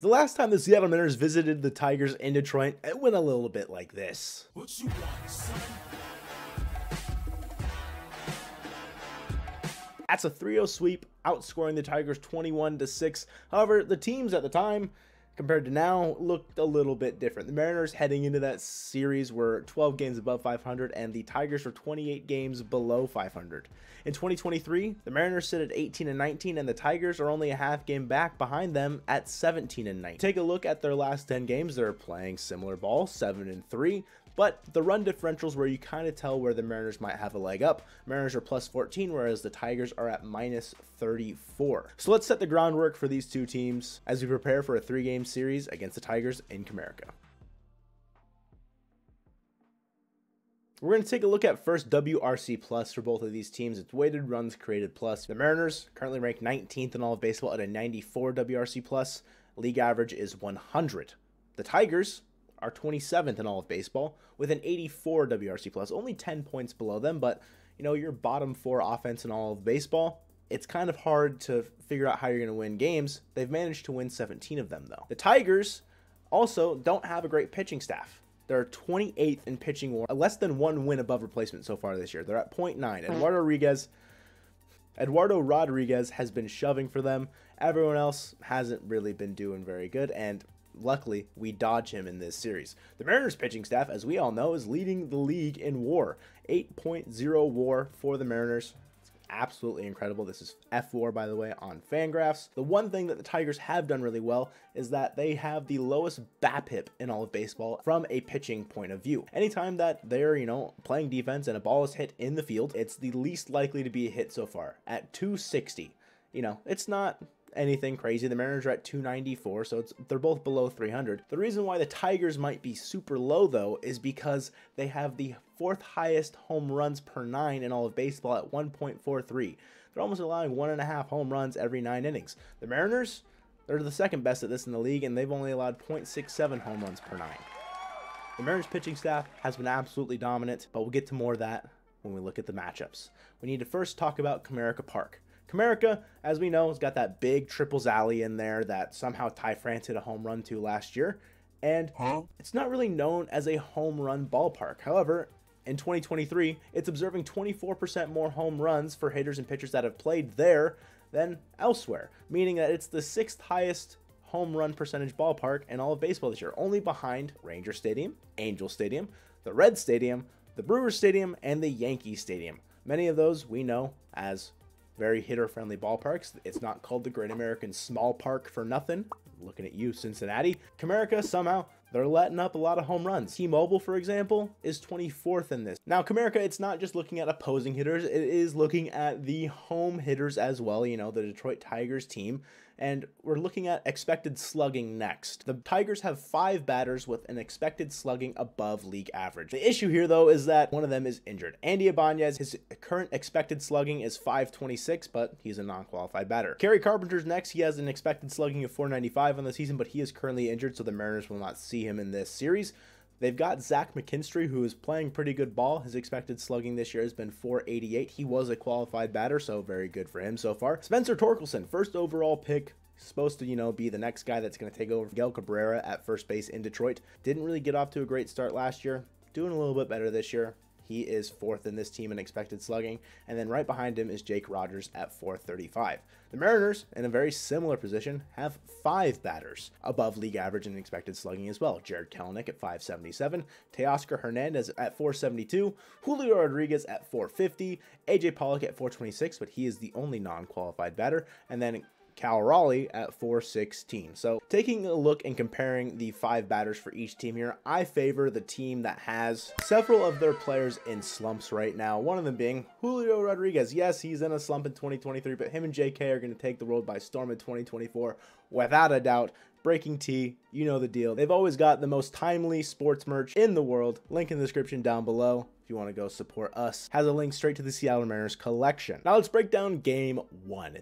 The last time the Seattle Mariners visited the Tigers in Detroit, it went a little bit like this. What you want, son? That's a 3-0 sweep, outscoring the Tigers 21-6. However, the teams at the time, compared to now, looked a little bit different. The Mariners heading into that series were 12 games above 500, and the Tigers were 28 games below 500. In 2023, the Mariners sit at 18-19, and the Tigers are only a half game back behind them at 17-19. Take a look at their last 10 games. They're playing similar ball, 7-3. But the run differentials where you kind of tell where the Mariners might have a leg up. Mariners are plus 14, whereas the Tigers are at minus 34. So let's set the groundwork for these two teams as we prepare for a 3-game series against the Tigers in Comerica. We're going to take a look at first WRC plus for both of these teams. It's weighted runs created plus. The Mariners currently ranked 19th in all of baseball at a 94 WRC plus. League average is 100. The Tigers are 27th in all of baseball with an 84 WRC plus, only 10 points below them. But you know, your bottom 4 offense in all of baseball, it's kind of hard to figure out how you're going to win games. They've managed to win 17 of them though. The Tigers also don't have a great pitching staff. They're 28th in pitching WAR, less than 1 win above replacement so far this year. They're at 0.9. Eduardo Rodriguez has been shoving for them. Everyone else hasn't really been doing very good, and luckily, we dodge him in this series. The Mariners pitching staff, as we all know, is leading the league in WAR. 8.0 WAR for the Mariners. It's absolutely incredible. This is F WAR, by the way, on Fangraphs. The one thing that the Tigers have done really well is that they have the lowest BABIP in all of baseball from a pitching point of view. Anytime that they're, playing defense and a ball is hit in the field, it's the least likely to be a hit so far at 260. It's not anything crazy. The Mariners are at 294, so they're both below 300. The reason why the Tigers might be super low though is because they have the 4th highest home runs per 9 in all of baseball at 1.43. They're almost allowing 1.5 home runs every 9 innings. The Mariners, they're the 2nd best at this in the league, and they've only allowed 0.67 home runs per 9. The Mariners pitching staff has been absolutely dominant, but we'll get to more of that when we look at the matchups. We need to first talk about Comerica Park. Comerica, as we know, has got that big triples alley in there that somehow Ty France hit a home run to last year, and it's not really known as a home run ballpark. However, in 2023, it's observing 24% more home runs for hitters and pitchers that have played there than elsewhere, meaning that it's the 6th highest home run percentage ballpark in all of baseball this year, only behind Ranger Stadium, Angel Stadium, the Red Stadium, the Brewers Stadium, and the Yankee Stadium. Many of those we know as very hitter-friendly ballparks. It's not called the Great American Small Park for nothing. Looking at you, Cincinnati. Comerica, somehow, they're letting up a lot of home runs. T-Mobile, for example, is 24th in this. Now, Comerica, it's not just looking at opposing hitters. It is looking at the home hitters as well, the Detroit Tigers team. And we're looking at expected slugging next. The Tigers have 5 batters with an expected slugging above league average. The issue here, though, is that one of them is injured. Andy Ibanez, his current expected slugging is 526, but he's a non-qualified batter. Kerry Carpenter's next. He has an expected slugging of 495 on the season, but he is currently injured, so the Mariners will not see him in this series. They've got Zach McKinstry, who is playing pretty good ball. His expected slugging this year has been 488. He was a qualified batter, so very good for him so far. Spencer Torkelson, first overall pick, supposed to, be the next guy that's going to take over Miguel Cabrera at first base in Detroit. Didn't really get off to a great start last year. Doing a little bit better this year. He is 4th in this team in expected slugging, and then right behind him is Jake Rogers at 435. The Mariners, in a very similar position, have 5 batters above league average in expected slugging as well. Jared Kelenic at 577, Teoscar Hernandez at 472, Julio Rodriguez at 450, AJ Pollock at 426, but he is the only non-qualified batter, and then Cal Raleigh at 416. So taking a look and comparing the 5 batters for each team here, I favor the team that has several of their players in slumps right now. One of them being Julio Rodriguez. Yes, he's in a slump in 2023, but him and JK are going to take the world by storm in 2024 without a doubt. Breaking T, you know the deal. They've always got the most timely sports merch in the world. Link in the description down below if you want to go support us. Has a link straight to the Seattle Mariners collection. Now let's break down game 1.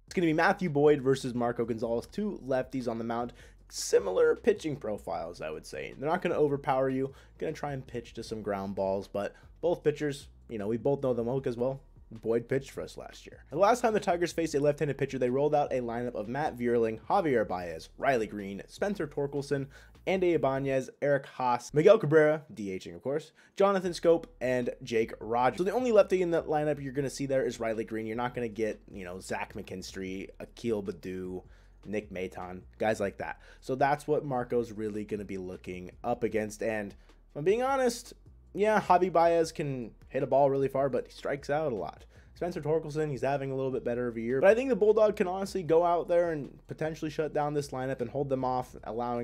It's going to be Matthew Boyd versus Marco Gonzalez, 2 lefties on the mound. Similar pitching profiles, I would say. They're not going to overpower you. Going to try and pitch to some ground balls, but both pitchers, we both know them well because, well, Boyd pitched for us last year. The last time the Tigers faced a left-handed pitcher, they rolled out a lineup of Matt Vierling, Javier Baez, Riley Green, Spencer Torkelson, Andy Ibanez, Eric Haas, Miguel Cabrera, DHing of course, Jonathan Scope, and Jake Rogers. So the only lefty in that lineup you're going to see there is Riley Green. You're not going to get, Zach McKinstry, Akil Baddoo, Nick Maton, guys like that. So that's what Marco's really going to be looking up against. And if I'm being honest, yeah, Javi Baez can hit a ball really far, but he strikes out a lot. Spencer Torkelson, he's having a little bit better of a year. But I think the Bulldog can honestly go out there and potentially shut down this lineup and hold them off, allow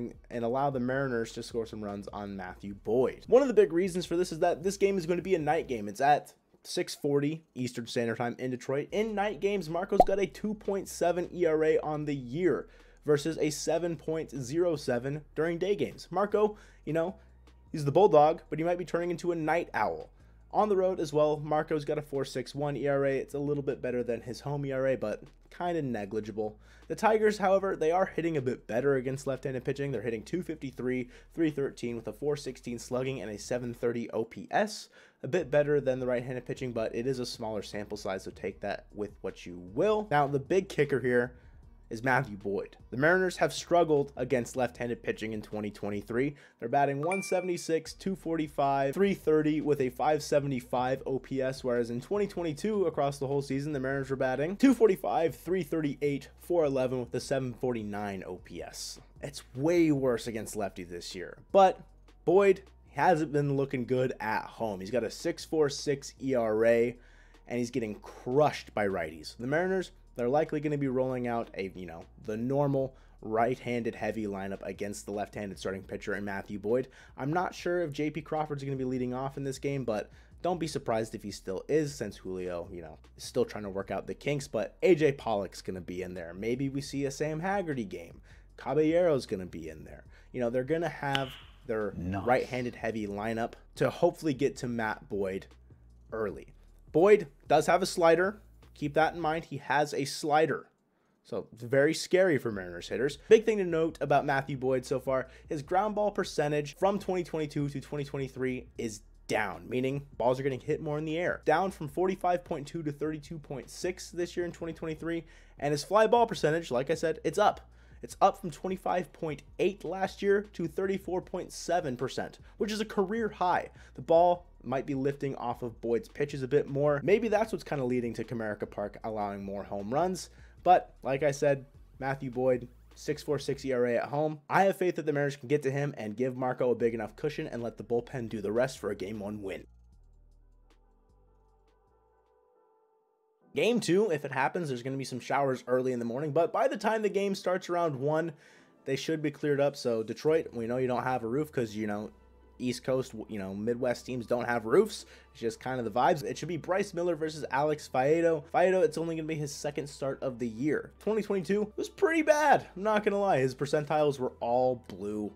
the Mariners to score some runs on Matthew Boyd. One of the big reasons for this is that this game is going to be a night game. It's at 6:40 Eastern Standard Time in Detroit. In night games, Marco's got a 2.7 ERA on the year versus a 7.07 during day games. Marco, he's the Bulldog, but he might be turning into a night owl. On the road as well, Marco's got a 4.61 ERA. It's a little bit better than his home ERA, but kind of negligible. The Tigers, however, they are hitting a bit better against left-handed pitching. They're hitting 253, 313 with a 416 slugging and a 730 OPS. A bit better than the right-handed pitching, but it is a smaller sample size, so take that with what you will. Now, the big kicker here is Matthew Boyd. The Mariners have struggled against left-handed pitching in 2023. They're batting 176, 245, 330 with a 575 OPS, whereas in 2022, across the whole season, the Mariners were batting 245, 338, 411 with a 749 OPS. It's way worse against lefties this year, but Boyd hasn't been looking good at home. He's got a 6.46 ERA, and he's getting crushed by righties. The Mariners, they're likely going to be rolling out the normal right-handed heavy lineup against the left-handed starting pitcher in Matthew Boyd. I'm not sure if J.P. Crawford's going to be leading off in this game, but don't be surprised if he still is, since Julio, is still trying to work out the kinks. But A.J. Pollock's going to be in there. Maybe we see a Sam Haggerty game. Caballero's going to be in there. They're going to have their right-handed heavy lineup to hopefully get to Matt Boyd early. Boyd does have a slider. Keep that in mind. He has a slider. So it's very scary for Mariners hitters. Big thing to note about Matthew Boyd so far, his ground ball percentage from 2022 to 2023 is down, meaning balls are getting hit more in the air. Down from 45.2 to 32.6 this year in 2023. And his fly ball percentage, like I said, it's up. It's up from 25.8 last year to 34.7%, which is a career high. The ball might be lifting off of Boyd's pitches a bit more. Maybe that's what's kind of leading to Comerica Park allowing more home runs. But like I said, Matthew Boyd, 6.46 ERA at home. I have faith that the Mariners can get to him and give Marco a big enough cushion and let the bullpen do the rest for a Game 1 win. Game 2, if it happens, there's going to be some showers early in the morning, but by the time the game starts around 1, they should be cleared up. So Detroit, we know you don't have a roof because, East Coast, Midwest teams don't have roofs. It's just kind of the vibes. It should be Bryce Miller versus Alex Faedo. Faedo, it's only going to be his second start of the year. 2022 was pretty bad. I'm not going to lie. His percentiles were all blue.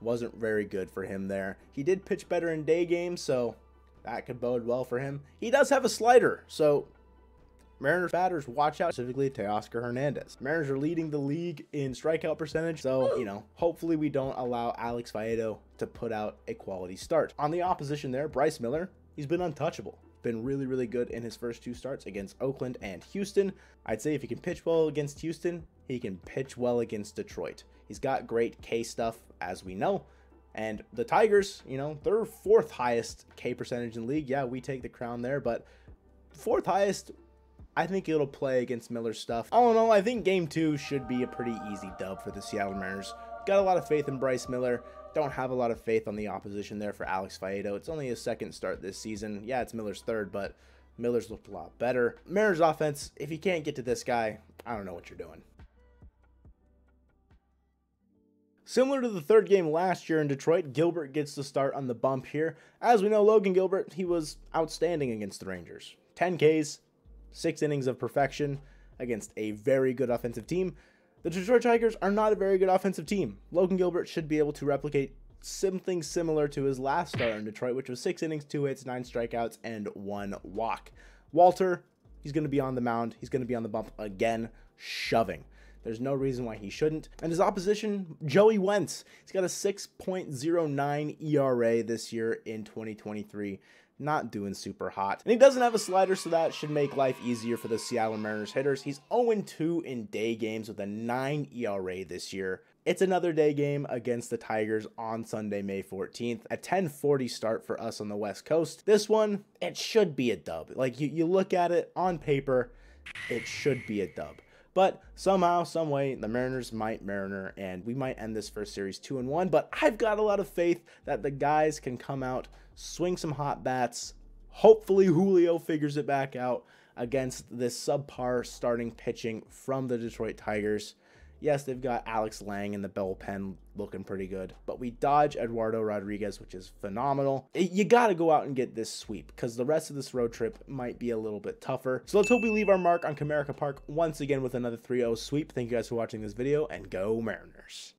Wasn't very good for him there. He did pitch better in day games, so that could bode well for him. He does have a slider, so Mariners batters, watch out, specifically Teoscar Hernandez. Mariners are leading the league in strikeout percentage, so, hopefully we don't allow Alex Faedo to put out a quality start. On the opposition there, Bryce Miller, he's been untouchable. Been really, really good in his first 2 starts against Oakland and Houston. I'd say if he can pitch well against Houston, he can pitch well against Detroit. He's got great K stuff, as we know. And the Tigers, they're 4th highest K percentage in the league. Yeah, we take the crown there, but 4th highest, I think it'll play against Miller's stuff. All in all, I think Game 2 should be a pretty easy dub for the Seattle Mariners. Got a lot of faith in Bryce Miller. Don't have a lot of faith on the opposition there for Alex Faedo. It's only his 2nd start this season. Yeah, it's Miller's 3rd, but Miller's looked a lot better. Mariners offense, if you can't get to this guy, I don't know what you're doing. Similar to the 3rd game last year in Detroit, Gilbert gets the start on the bump here. As we know, Logan Gilbert, he was outstanding against the Rangers. 10 Ks, 6 innings of perfection against a very good offensive team. The Detroit Tigers are not a very good offensive team. Logan Gilbert should be able to replicate something similar to his last start in Detroit, which was 6 innings, 2 hits, 9 strikeouts, and 1 walk. Walter, he's going to be on the mound. He's going to be on the bump again, shoving. There's no reason why he shouldn't. And his opposition, Joey Wentz. He's got a 6.09 ERA this year in 2023. not doing super hot. And he doesn't have a slider, so that should make life easier for the Seattle Mariners hitters. He's 0-2 in day games with a 9 ERA this year. It's another day game against the Tigers on Sunday, May 14th. A 10:40 start for us on the West Coast. This one, it should be a dub. Like, you look at it on paper, it should be a dub. But somehow, some way, the Mariners might Mariner, and we might end this first series 2-1. But I've got a lot of faith that the guys can come out, swing some hot bats. Hopefully Julio figures it back out against this subpar starting pitching from the Detroit Tigers. Yes, they've got Alex Lang in the bullpen looking pretty good, but we dodge Eduardo Rodriguez, which is phenomenal. You got to go out and get this sweep because the rest of this road trip might be a little bit tougher. So let's hope we leave our mark on Comerica Park once again with another 3-0 sweep. Thank you guys for watching this video, and go Mariners.